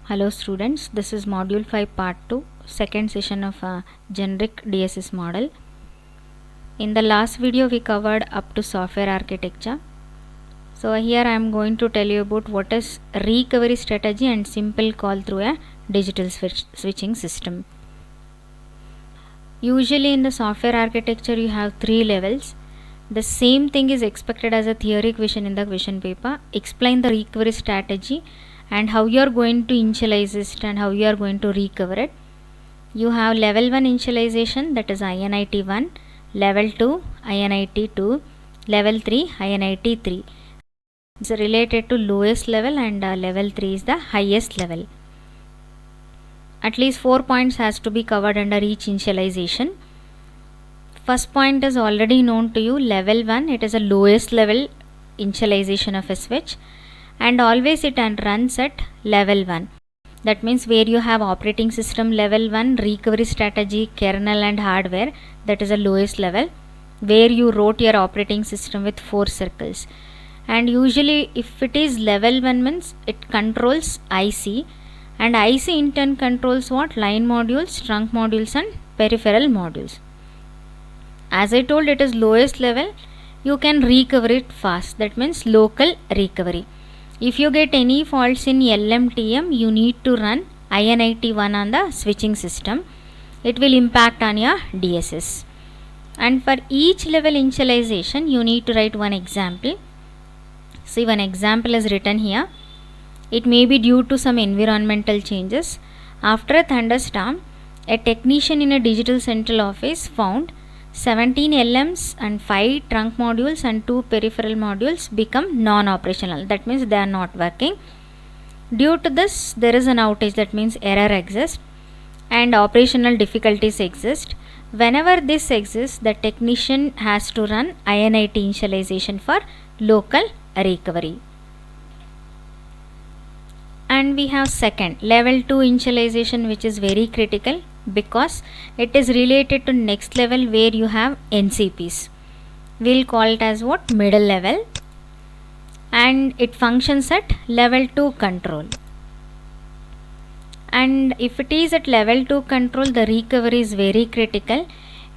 Hello students, this is module 5 part 2, second session of generic DSS model. In the last video we covered up to software architecture. So here I am going to tell you about what is recovery strategy and simple call through a digital switching system. Usually in the software architecture you have 3 levels. The same thing is expected as a theory question in the question paper. Explain the recovery strategy and how you are going to initialize it and how you are going to recover it. You have level 1 initialization, that is INIT 1, level 2 INIT 2, level 3 INIT 3. It's related to lowest level and level 3 is the highest level. At least 4 points has to be covered under each initialization. First point is already known to you, level 1, it is a lowest level initialization of a switch, and always it runs at level 1. That means where you have operating system level 1, recovery strategy, kernel and hardware, that is the lowest level, where you wrote your operating system with 4 circles. And usually if it is level 1 means it controls IC, and IC in turn controls what? Line modules, trunk modules and peripheral modules. As I told, it is lowest level, you can recover it fast, that means local recovery. If you get any faults in LMTM, you need to run INIT 1 on the switching system. It will impact on your DSS. And for each level initialization, you need to write one example. See, one example is written here. It may be due to some environmental changes. After a thunderstorm, a technician in a digital central office found 17 LMs and 5 trunk modules and 2 peripheral modules become non-operational. That means they are not working. Due to this, there is an outage, that means error exists and operational difficulties exist. Whenever this exists, the technician has to run INIT initialization for local recovery. And we have second, level 2 initialization, which is very critical because it is related to next level where you have NCPs. We'll call it as what? Middle level, and it functions at level 2 control. And if it is at level 2 control, the recovery is very critical.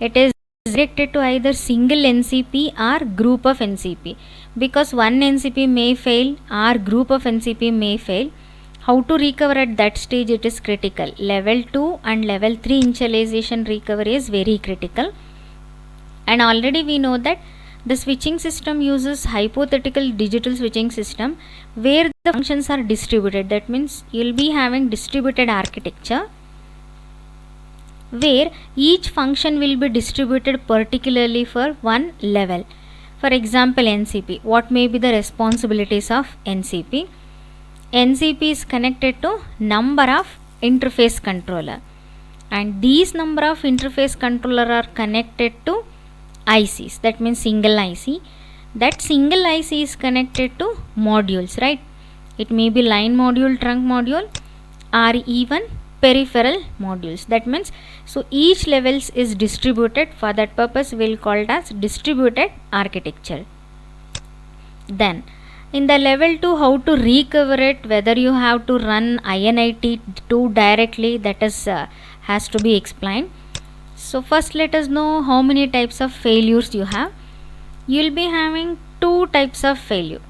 It is directed to either single NCP or group of NCP, because one NCP may fail or group of NCP may fail. How to recover at that stage, it is critical. Level 2 and level 3 initialization recovery is very critical. And already we know that the switching system uses hypothetical digital switching system where the functions are distributed. That means you will be having distributed architecture where each function will be distributed particularly for one level. For example, NCP. What may be the responsibilities of NCP? NCP is connected to number of interface controller, and these number of interface controller are connected to ICs, that means single IC. That single IC is connected to modules, right? It may be line module, trunk module or even peripheral modules. That means, so each levels is distributed. For that purpose we will call it as distributed architecture. Then in the level 2, how to recover it, whether you have to run INIT 2 directly, that is has to be explained. So first let us know how many types of failures you have. You will be having 2 types of failure.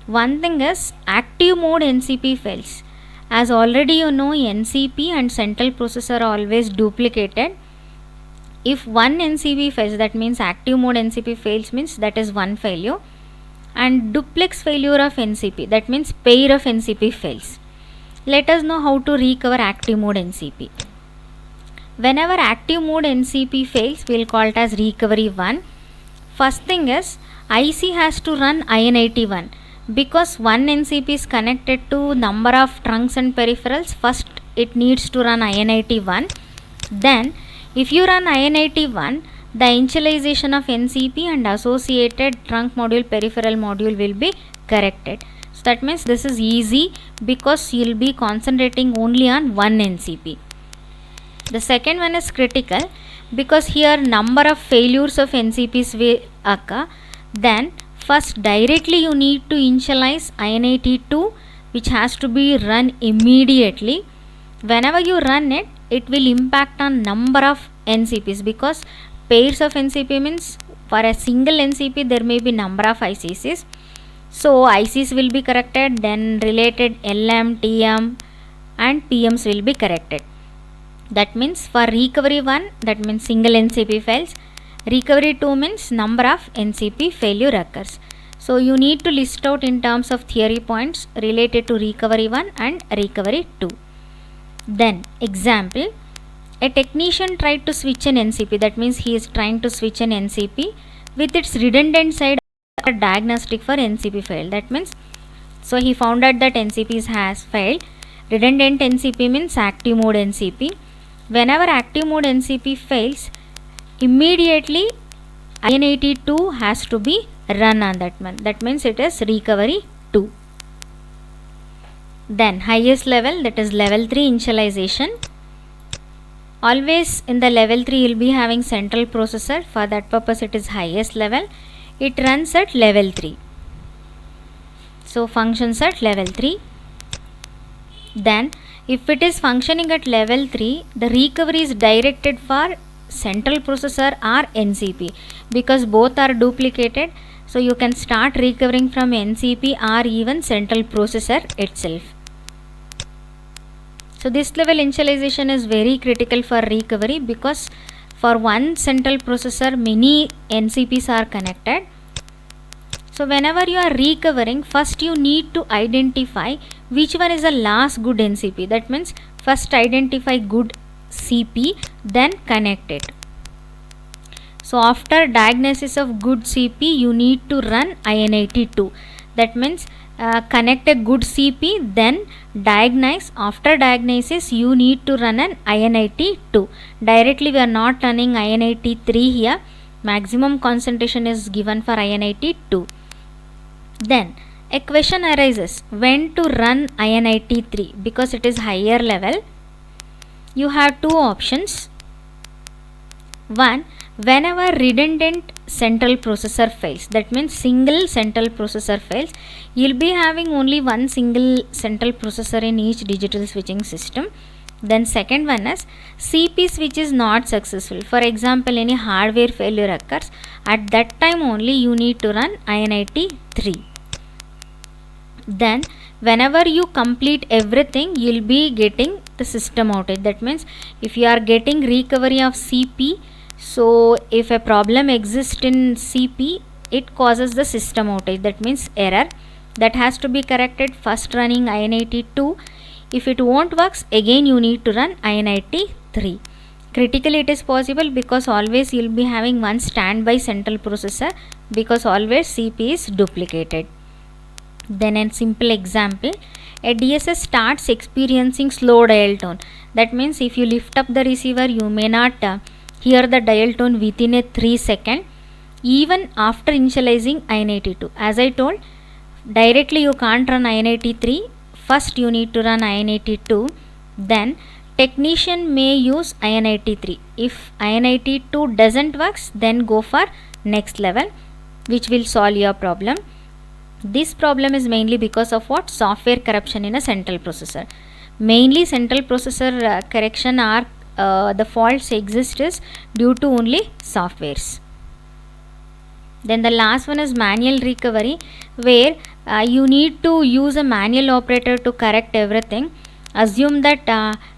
One thing is active mode NCP fails. As already you know, NCP and central processor are always duplicated. If one NCP fails, that means active mode NCP fails, means that is one failure. And duplex failure of NCP, that means pair of NCP fails. Let us know how to recover active mode NCP. Whenever active mode NCP fails, we will call it as recovery 1. First thing is IC has to run INIT 1, because one NCP is connected to number of trunks and peripherals. First it needs to run INIT 1. Then if you run INIT 1, the initialization of NCP and associated trunk module, peripheral module will be corrected. So that means this is easy because you will be concentrating only on one NCP. The second one is critical because here number of failures of NCPs will occur. Then first directly you need to initialize INIT 2 which has to be run immediately. Whenever you run it, it will impact on number of NCPs, because pairs of NCP means for a single NCP there may be number of ICCs. So ICs will be corrected, then related LM, TM and PMs will be corrected. That means for recovery 1, that means single NCP fails. Recovery 2 means number of NCP failure occurs. So you need to list out in terms of theory points related to recovery 1 and recovery 2. Then example, a technician tried to switch an NCP, that means he is trying to switch an NCP with its redundant side diagnostic for NCP failed. That means, so he found out that NCPs has failed. Redundant NCP means active mode NCP. Whenever active mode NCP fails, immediately IN82 has to be run on that one. That means it is recovery 2. Then highest level, that is level 3 initialization. Always in the level 3 you will be having central processor. For that purpose it is highest level. It runs at level 3. So functions at level 3. Then if it is functioning at level 3, the recovery is directed for central processor or NCP, because both are duplicated. So you can start recovering from NCP or even central processor itself. So this level initialization is very critical for recovery, because for one central processor many NCPs are connected. So whenever you are recovering, first you need to identify which one is the last good NCP. That means first identify good CP, then connect it. So after diagnosis of good CP, you need to run IN82. That means connect a good CP, then diagnose. After diagnosis you need to run an IN82. Directly we are not running IN83 here. Maximum concentration is given for IN82. Then a question arises, when to run IN83, because it is higher level. You have two options. One, whenever redundant central processor fails, that means single central processor fails, you will be having only one single central processor in each digital switching system. Then second one is CP switch is not successful. For example, any hardware failure occurs, at that time only you need to run IN83. Then whenever you complete everything, you will be getting the system outage. That means if you are getting recovery of CP, so if a problem exists in CP, it causes the system outage. That means error that has to be corrected, first running IN82. If it won't works, again you need to run IN83. Critically it is possible, because always you will be having one standby central processor, because always CP is duplicated. Then a simple example, a DSS starts experiencing slow dial tone. That means if you lift up the receiver, you may not hear the dial tone within a 3 seconds, even after initializing IN82. As I told, directly you can't run IN83. First you need to run IN82. Then technician may use IN83. If IN82 doesn't work, then go for next level, which will solve your problem. This problem is mainly because of what? Software corruption in a central processor. Mainly central processor correction are the faults exist is due to only softwares. Then the last one is manual recovery, where you need to use a manual operator to correct everything. Assume that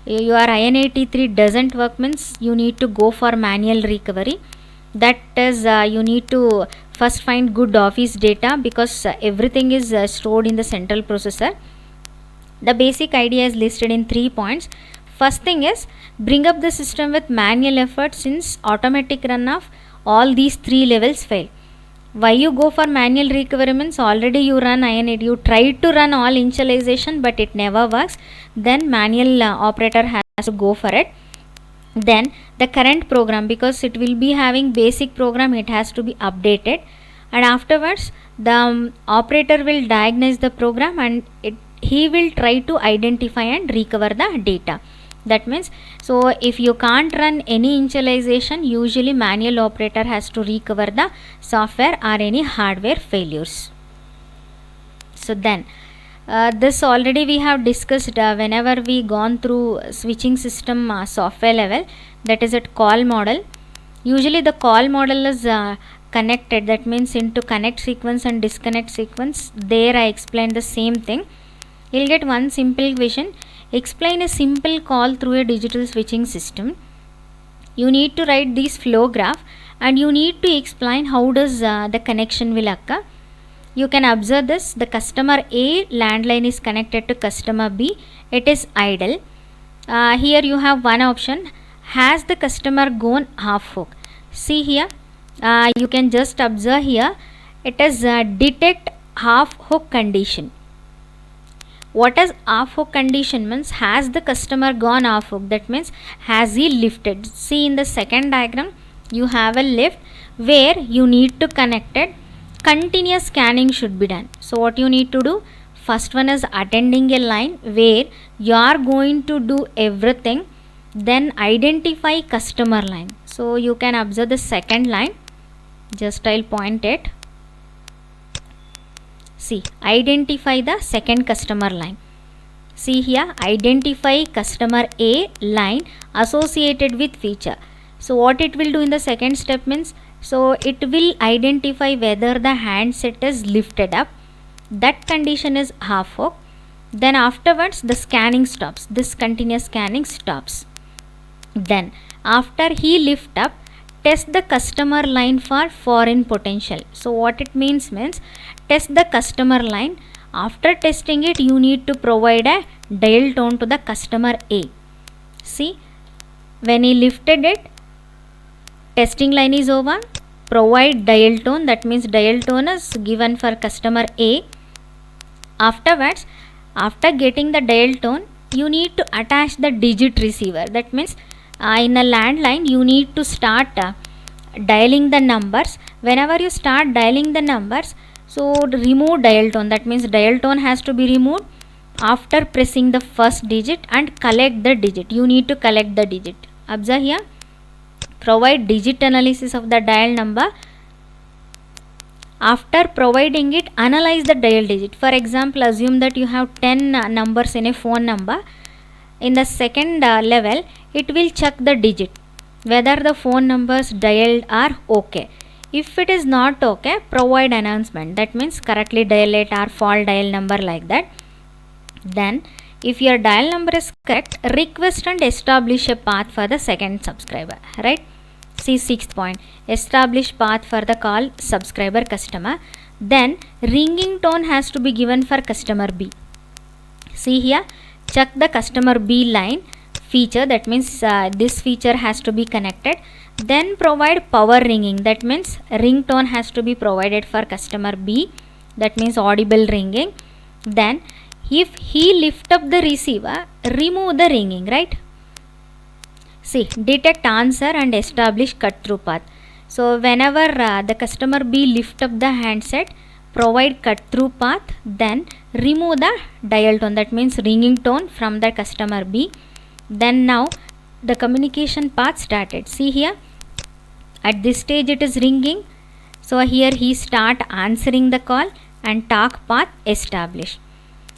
your IN83 doesn't work, means you need to go for manual recovery. That is you need to first find good office data, because everything is stored in the central processor. The basic idea is listed in 3 points. First thing is, bring up the system with manual effort, since automatic run of all these 3 levels fail. Why you go for manual recovery means already you run IN8, you tried to run all initialization but it never works, then manual operator has to go for it. Then the current program, because it will be having basic program, it has to be updated, and afterwards the operator will diagnose the program and he will try to identify and recover the data. That means, so if you can't run any initialization, usually manual operator has to recover the software or any hardware failures. So then This already we have discussed whenever we gone through switching system software level, that is at call model. Usually the call model is connected, that means into connect sequence and disconnect sequence. There I explained the same thing. You'll get one simple question. Explain a simple call through a digital switching system. You need to write this flow graph and you need to explain how does the connection will occur. You can observe this. The customer A landline is connected to customer B. It is idle. Here you have one option. Has the customer gone half hook? See here. You can just observe here. It is detect half hook condition. What is half hook condition means? Has the customer gone half hook? That means has he lifted? See in the second diagram, you have a lift where you need to connect it. Continuous scanning should be done. So what you need to do? First one is attending a line where you are going to do everything. Then identify customer line. So you can observe the second line. Just I'll point it. See, identify the second customer line. See here, identify customer A line associated with feature. So what it will do in the second step means, so it will identify whether the handset is lifted up. That condition is half hook. Then afterwards the scanning stops. This continuous scanning stops. Then after he lift up, test the customer line for foreign potential. So what it means, test the customer line. After testing it, you need to provide a dial tone to the customer A. See, when he lifted it, testing line is over. Provide dial tone, that means dial tone is given for customer A. Afterwards, after getting the dial tone, you need to attach the digit receiver. That means in a landline you need to start dialing the numbers. Whenever you start dialing the numbers, so remove dial tone, that means dial tone has to be removed after pressing the first digit and collect the digit. You need to collect the digit. Observe here. Provide digit analysis of the dial number. After providing it, analyze the dial digit. For example, assume that you have 10 numbers in a phone number. In the second level, it will check the digit whether the phone numbers dialed are okay. If it is not okay, provide announcement. That means correctly dial it or fault dial number, like that. Then if your dial number is correct, request and establish a path for the second subscriber, right? See sixth point, establish path for the call subscriber customer. Then ringing tone has to be given for customer B. See here, check the customer B line feature, that means this feature has to be connected. Then provide power ringing, that means ringtone has to be provided for customer B, that means audible ringing. Then if he lift up the receiver, remove the ringing, right? See, detect answer and establish cut through path. So whenever the customer B lift up the handset, provide cut through path, then remove the dial tone, that means ringing tone from the customer B. Then now the communication path started. See here, at this stage it is ringing. So here he start answering the call and talk path established.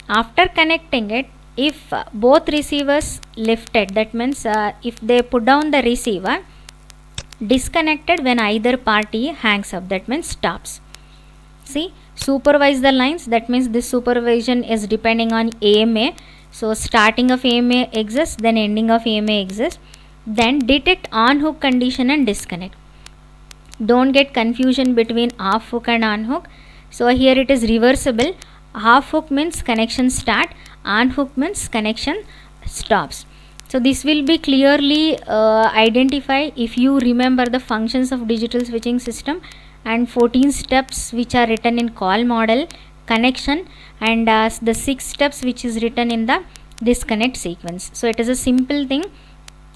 After connecting it, if both receivers lifted, that means if they put down the receiver, disconnected when either party hangs up, that means stops. See, supervise the lines, that means this supervision is depending on AMA. So starting of AMA exists, then ending of AMA exists. Then detect on hook condition and disconnect. Don't get confusion between off hook and on hook. So here it is reversible. Half hook means connection start, on hook means connection stops. So this will be clearly identified if you remember the functions of digital switching system and 14 steps which are written in call model, connection, and the 6 steps which is written in the disconnect sequence. So it is a simple thing.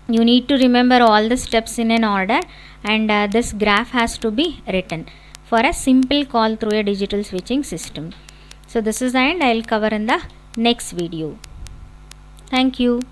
You need to remember all the steps in an order, and this graph has to be written for a simple call through a digital switching system. So this is the end. I will cover in the next video. Thank you.